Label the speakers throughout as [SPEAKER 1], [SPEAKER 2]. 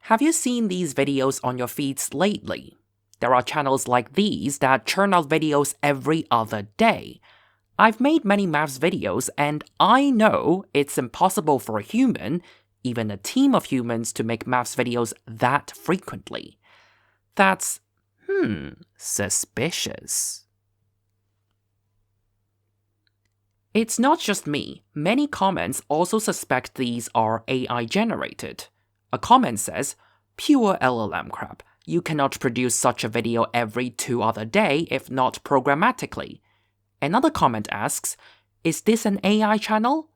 [SPEAKER 1] Have you seen these videos on your feeds lately? There are channels like these that churn out videos every other day. I've made many maths videos, and I know it's impossible for a human, even a team of humans, to make maths videos that frequently. That's, suspicious. It's not just me. Many comments also suspect these are AI generated. A comment says, "Pure LLM crap. You cannot produce such a video every 2 other day if not programmatically." Another comment asks, "Is this an AI channel?"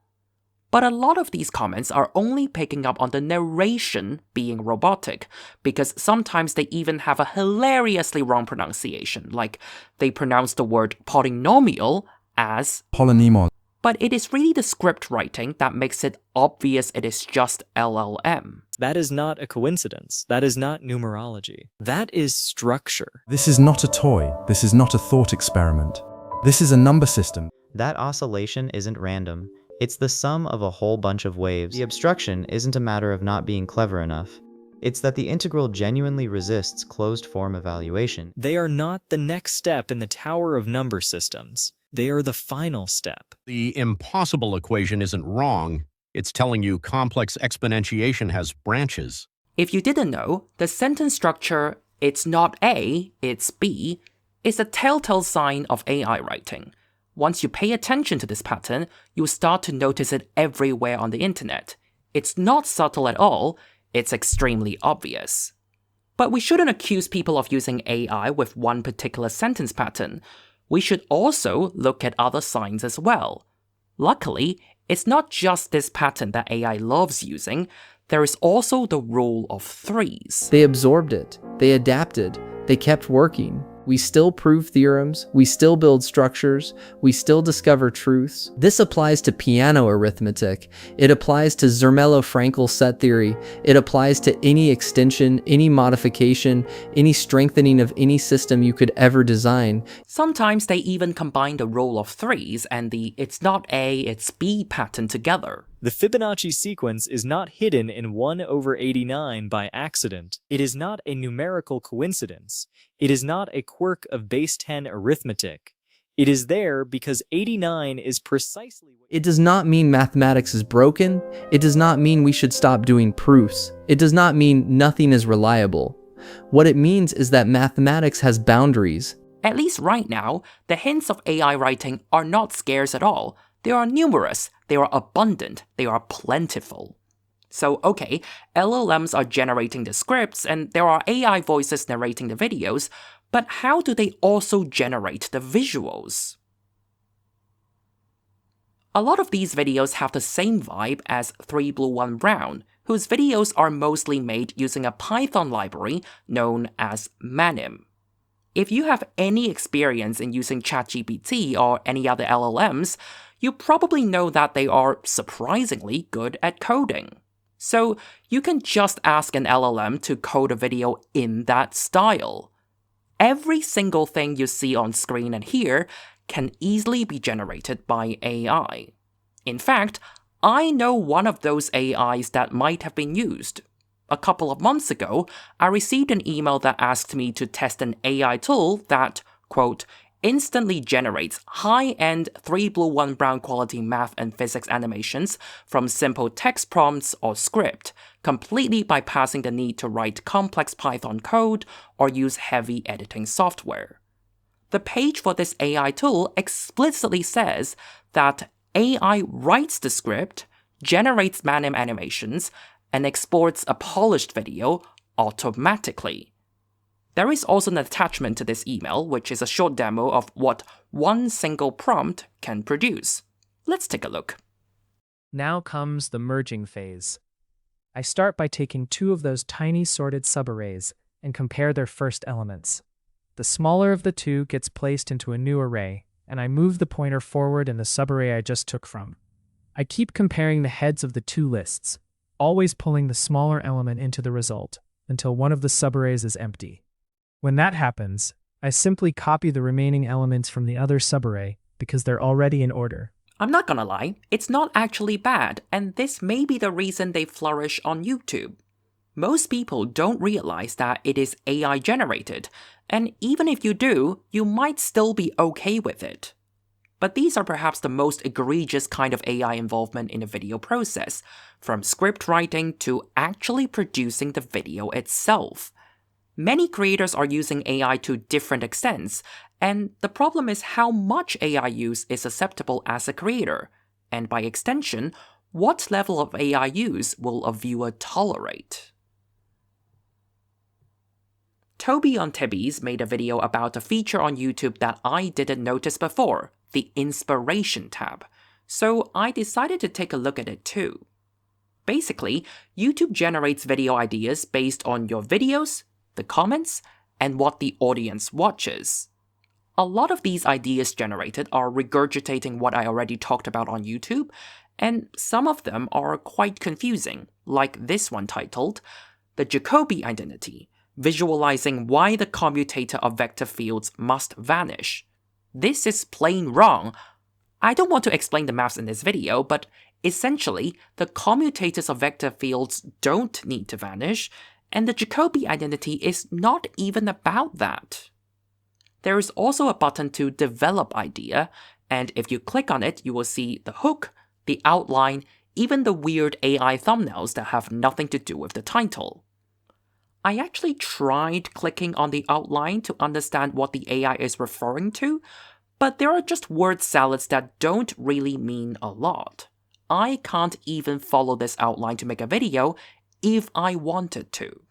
[SPEAKER 1] But a lot of these comments are only picking up on the narration being robotic, because sometimes they even have a hilariously wrong pronunciation, like they pronounce the word polynomial as
[SPEAKER 2] polynomial.
[SPEAKER 1] But it is really the script writing that makes it obvious it is just LLM.
[SPEAKER 3] That is not a coincidence. That is not numerology. That is structure.
[SPEAKER 2] This is not a toy. This is not a thought experiment. This is a number system.
[SPEAKER 4] That oscillation isn't random. It's the sum of a whole bunch of waves. The obstruction isn't a matter of not being clever enough. It's that the integral genuinely resists closed-form evaluation.
[SPEAKER 3] They are not the next step in the tower of number systems. They are the final step.
[SPEAKER 5] The impossible equation isn't wrong. It's telling you complex exponentiation has branches.
[SPEAKER 1] If you didn't know, the sentence structure, "it's not A, it's B," is a telltale sign of AI writing. Once you pay attention to this pattern, you'll start to notice it everywhere on the internet. It's not subtle at all, it's extremely obvious. But we shouldn't accuse people of using AI with one particular sentence pattern. We should also look at other signs as well. Luckily, it's not just this pattern that AI loves using, there is also the rule of threes.
[SPEAKER 6] They absorbed it, they adapted, they kept working. We still prove theorems, we still build structures, we still discover truths. This applies to piano arithmetic, it applies to Zermelo-Fraenkel set theory, it applies to any extension, any modification, any strengthening of any system you could ever design.
[SPEAKER 1] Sometimes they even combine the rule of threes and the "it's not A, it's B" pattern together.
[SPEAKER 3] The Fibonacci sequence is not hidden in 1/89 by accident. It is not a numerical coincidence. It is not a quirk of base 10 arithmetic. It is there because 89 is precisely what—
[SPEAKER 6] It does not mean mathematics is broken. It does not mean we should stop doing proofs. It does not mean nothing is reliable. What it means is that mathematics has boundaries.
[SPEAKER 1] At least right now, the hints of AI writing are not scarce at all. They are numerous, they are abundant, they are plentiful. So okay, LLMs are generating the scripts and there are AI voices narrating the videos, but how do they also generate the visuals? A lot of these videos have the same vibe as 3 Blue 1 Brown, whose videos are mostly made using a Python library known as Manim. If you have any experience in using ChatGPT or any other LLMs, you probably know that they are surprisingly good at coding. So you can just ask an LLM to code a video in that style. Every single thing you see on screen and here can easily be generated by AI. In fact, I know one of those AIs that might have been used. A couple of months ago, I received an email that asked me to test an AI tool that, quote, instantly generates high-end 3 Blue 1 Brown quality math and physics animations from simple text prompts or script, completely bypassing the need to write complex Python code or use heavy editing software. The page for this AI tool explicitly says that AI writes the script, generates Manim animations, and exports a polished video automatically. There is also an attachment to this email, which is a short demo of what one single prompt can produce. Let's take a look.
[SPEAKER 7] Now comes the merging phase. I start by taking 2 of those tiny sorted subarrays and compare their first elements. The smaller of the 2 gets placed into a new array, and I move the pointer forward in the subarray I just took from. I keep comparing the heads of the 2 lists, always pulling the smaller element into the result until one of the subarrays is empty. When that happens, I simply copy the remaining elements from the other subarray because they're already in order.
[SPEAKER 1] I'm not gonna lie, it's not actually bad, and this may be the reason they flourish on YouTube. Most people don't realize that it is AI generated, and even if you do, you might still be okay with it. But these are perhaps the most egregious kind of AI involvement in the video process, from script writing to actually producing the video itself. Many creators are using AI to different extents, and the problem is how much AI use is acceptable as a creator, and by extension, what level of AI use will a viewer tolerate? Toby on Tibbies made a video about a feature on YouTube that I didn't notice before, the Inspiration tab, so I decided to take a look at it too. Basically, YouTube generates video ideas based on your videos, the comments, and what the audience watches. A lot of these ideas generated are regurgitating what I already talked about on YouTube, and some of them are quite confusing, like this one titled, The Jacobi Identity, visualizing why the commutator of vector fields must vanish. This is plain wrong. I don't want to explain the maths in this video, but essentially, the commutators of vector fields don't need to vanish, and the Jacobi identity is not even about that. There is also a button to develop idea, and if you click on it, you will see the hook, the outline, even the weird AI thumbnails that have nothing to do with the title. I actually tried clicking on the outline to understand what the AI is referring to, but there are just word salads that don't really mean a lot. I can't even follow this outline to make a video if I wanted to.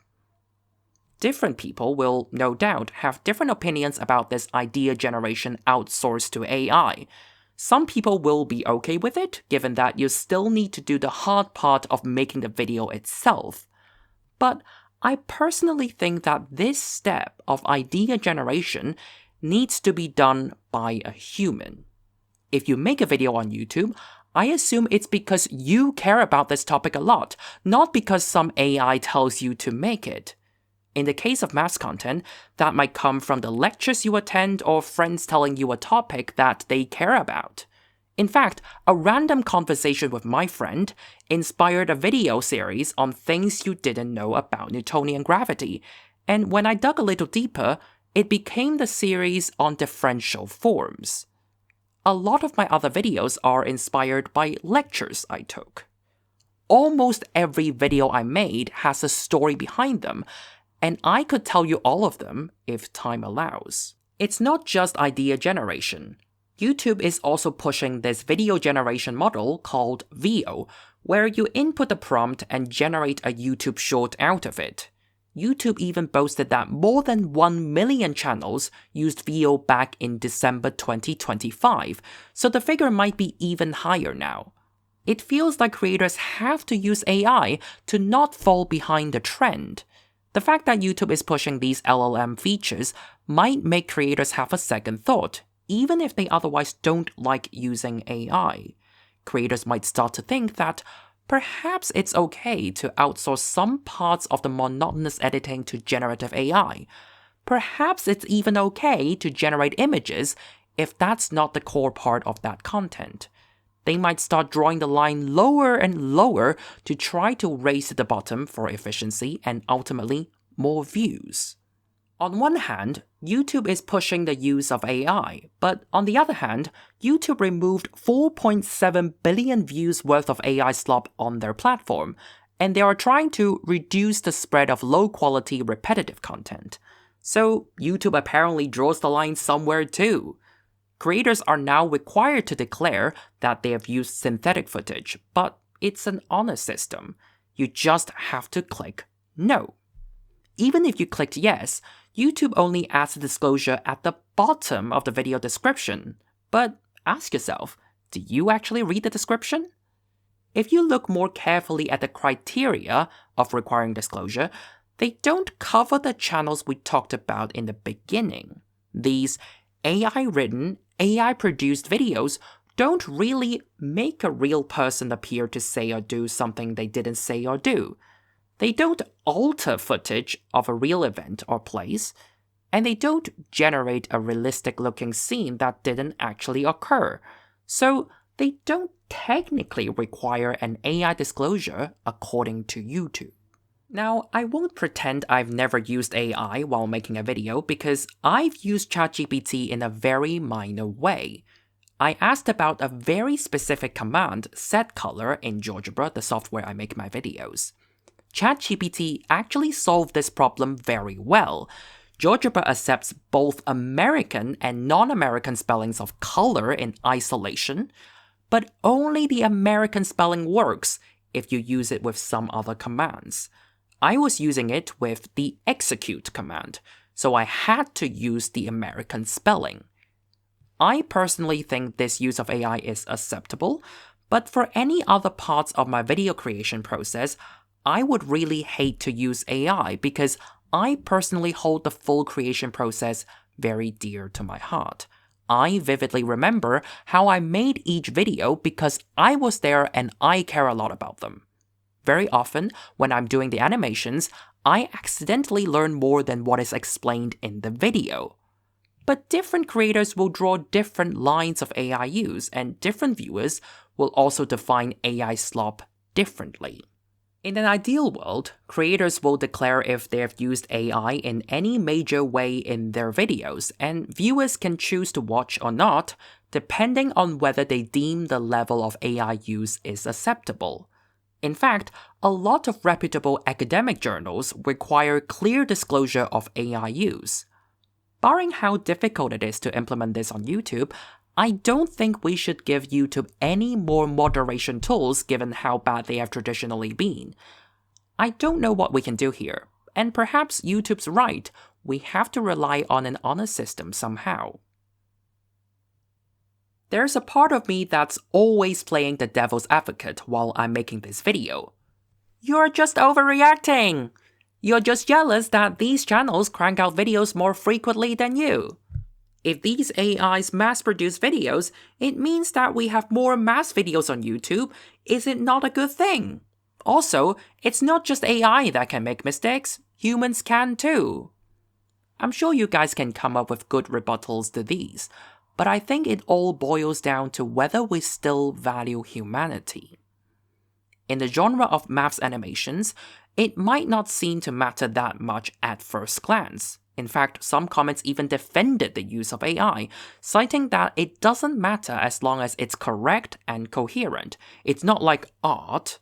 [SPEAKER 1] Different people will, no doubt, have different opinions about this idea generation outsourced to AI. Some people will be okay with it, given that you still need to do the hard part of making the video itself. But I personally think that this step of idea generation needs to be done by a human. If you make a video on YouTube, I assume it's because you care about this topic a lot, not because some AI tells you to make it. In the case of maths content, that might come from the lectures you attend or friends telling you a topic that they care about. In fact, a random conversation with my friend inspired a video series on things you didn't know about Newtonian gravity, and when I dug a little deeper, it became the series on differential forms. A lot of my other videos are inspired by lectures I took. Almost every video I made has a story behind them, and I could tell you all of them if time allows. It's not just idea generation. YouTube is also pushing this video generation model called VO, where you input a prompt and generate a YouTube short out of it. YouTube even boasted that more than 1 million channels used VO back in December 2025, so the figure might be even higher now. It feels like creators have to use AI to not fall behind the trend. The fact that YouTube is pushing these LLM features might make creators have a second thought, even if they otherwise don't like using AI. Creators might start to think that perhaps it's okay to outsource some parts of the monotonous editing to generative AI. Perhaps it's even okay to generate images if that's not the core part of that content. They might start drawing the line lower and lower to try to race to the bottom for efficiency and ultimately more views. On one hand, YouTube is pushing the use of AI, but on the other hand, YouTube removed 4.7 billion views worth of AI slop on their platform, and they are trying to reduce the spread of low-quality repetitive content. So YouTube apparently draws the line somewhere too. Creators are now required to declare that they have used synthetic footage, but it's an honest system. You just have to click no. Even if you clicked yes, YouTube only adds the disclosure at the bottom of the video description. But ask yourself, do you actually read the description? If you look more carefully at the criteria of requiring disclosure, they don't cover the channels we talked about in the beginning. These AI-written, AI-produced videos don't really make a real person appear to say or do something they didn't say or do. They don't alter footage of a real event or place, and they don't generate a realistic-looking scene that didn't actually occur, so they don't technically require an AI disclosure according to YouTube. Now, I won't pretend I've never used AI while making a video because I've used ChatGPT in a very minor way. I asked about a very specific command, setColor, in GeorgeBra, the software I make my videos. ChatGPT actually solved this problem very well. GeorgeBra accepts both American and non-American spellings of color in isolation, but only the American spelling works if you use it with some other commands. I was using it with the execute command, so I had to use the American spelling. I personally think this use of AI is acceptable, but for any other parts of my video creation process, I would really hate to use AI because I personally hold the full creation process very dear to my heart. I vividly remember how I made each video because I was there and I care a lot about them. Very often, when I'm doing the animations, I accidentally learn more than what is explained in the video. But different creators will draw different lines of AI use, and different viewers will also define AI slop differently. In an ideal world, creators will declare if they have used AI in any major way in their videos, and viewers can choose to watch or not, depending on whether they deem the level of AI use is acceptable. In fact, a lot of reputable academic journals require clear disclosure of AI use. Barring how difficult it is to implement this on YouTube, I don't think we should give YouTube any more moderation tools given how bad they have traditionally been. I don't know what we can do here, and perhaps YouTube's right, we have to rely on an honest system somehow. There's a part of me that's always playing the devil's advocate while I'm making this video. You're just overreacting! You're just jealous that these channels crank out videos more frequently than you. If these AIs mass-produce videos, it means that we have more mass videos on YouTube. Is it not a good thing? Also, it's not just AI that can make mistakes. Humans can too. I'm sure you guys can come up with good rebuttals to these, but I think it all boils down to whether we still value humanity. In the genre of maths animations, it might not seem to matter that much at first glance. In fact, some comments even defended the use of AI, citing that it doesn't matter as long as it's correct and coherent. It's not like art.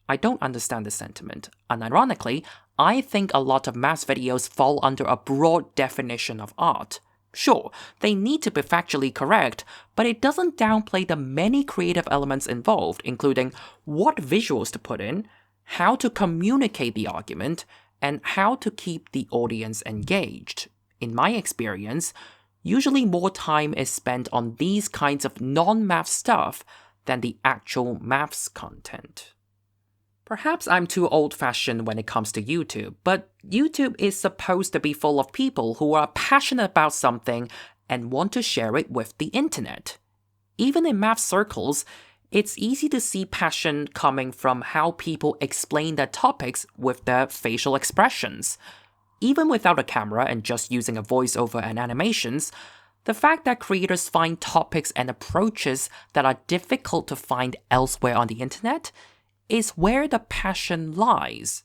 [SPEAKER 1] I don't understand this sentiment. Unironically, I think a lot of maths videos fall under a broad definition of art. Sure, they need to be factually correct, but it doesn't downplay the many creative elements involved, including what visuals to put in, how to communicate the argument, and how to keep the audience engaged. In my experience, usually more time is spent on these kinds of non-math stuff than the actual maths content. Perhaps I'm too old-fashioned when it comes to YouTube, but YouTube is supposed to be full of people who are passionate about something and want to share it with the internet. Even in math circles, it's easy to see passion coming from how people explain their topics with their facial expressions. Even without a camera and just using a voiceover and animations, the fact that creators find topics and approaches that are difficult to find elsewhere on the internet is where the passion lies.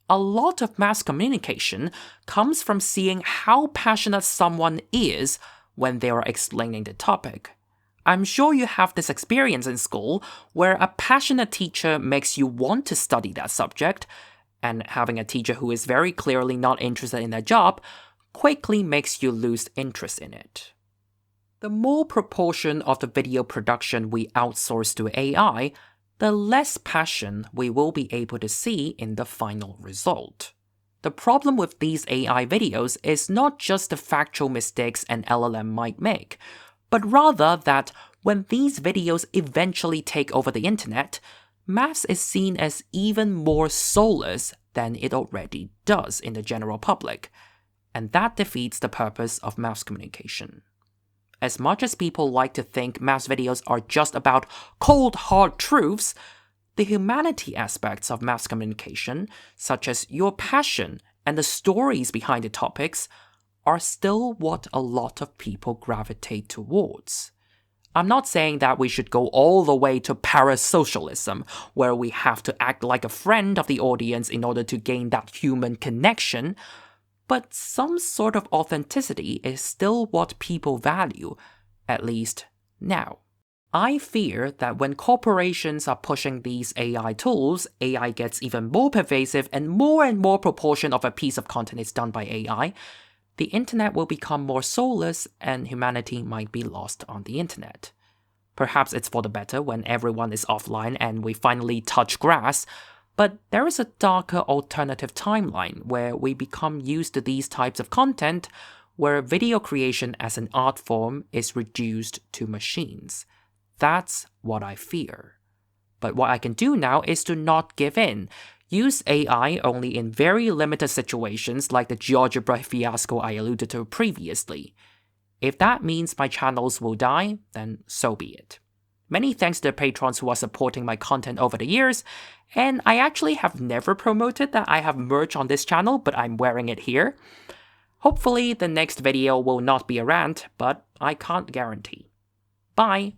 [SPEAKER 1] A lot of mass communication comes from seeing how passionate someone is when they are explaining the topic. I'm sure you have this experience in school where a passionate teacher makes you want to study that subject, and having a teacher who is very clearly not interested in their job quickly makes you lose interest in it. The more proportion of the video production we outsource to AI, the less passion we will be able to see in the final result. The problem with these AI videos is not just the factual mistakes an LLM might make, but rather that when these videos eventually take over the internet, maths is seen as even more soulless than it already does in the general public, and that defeats the purpose of maths communication. As much as people like to think maths videos are just about cold, hard truths, the humanity aspects of maths communication, such as your passion and the stories behind the topics, are still what a lot of people gravitate towards. I'm not saying that we should go all the way to parasocialism, where we have to act like a friend of the audience in order to gain that human connection, but some sort of authenticity is still what people value, at least now. I fear that when corporations are pushing these AI tools, AI gets even more pervasive and more proportion of a piece of content is done by AI, the internet will become more soulless and humanity might be lost on the internet. Perhaps it's for the better when everyone is offline and we finally touch grass, but there is a darker alternative timeline where we become used to these types of content, where video creation as an art form is reduced to machines. That's what I fear. But what I can do now is to not give in. Use AI only in very limited situations like the GeoGebra fiasco I alluded to previously. If that means my channels will die, then so be it. Many thanks to the patrons who are supporting my content over the years, and I actually have never promoted that I have merch on this channel, but I'm wearing it here. Hopefully the next video will not be a rant, but I can't guarantee. Bye!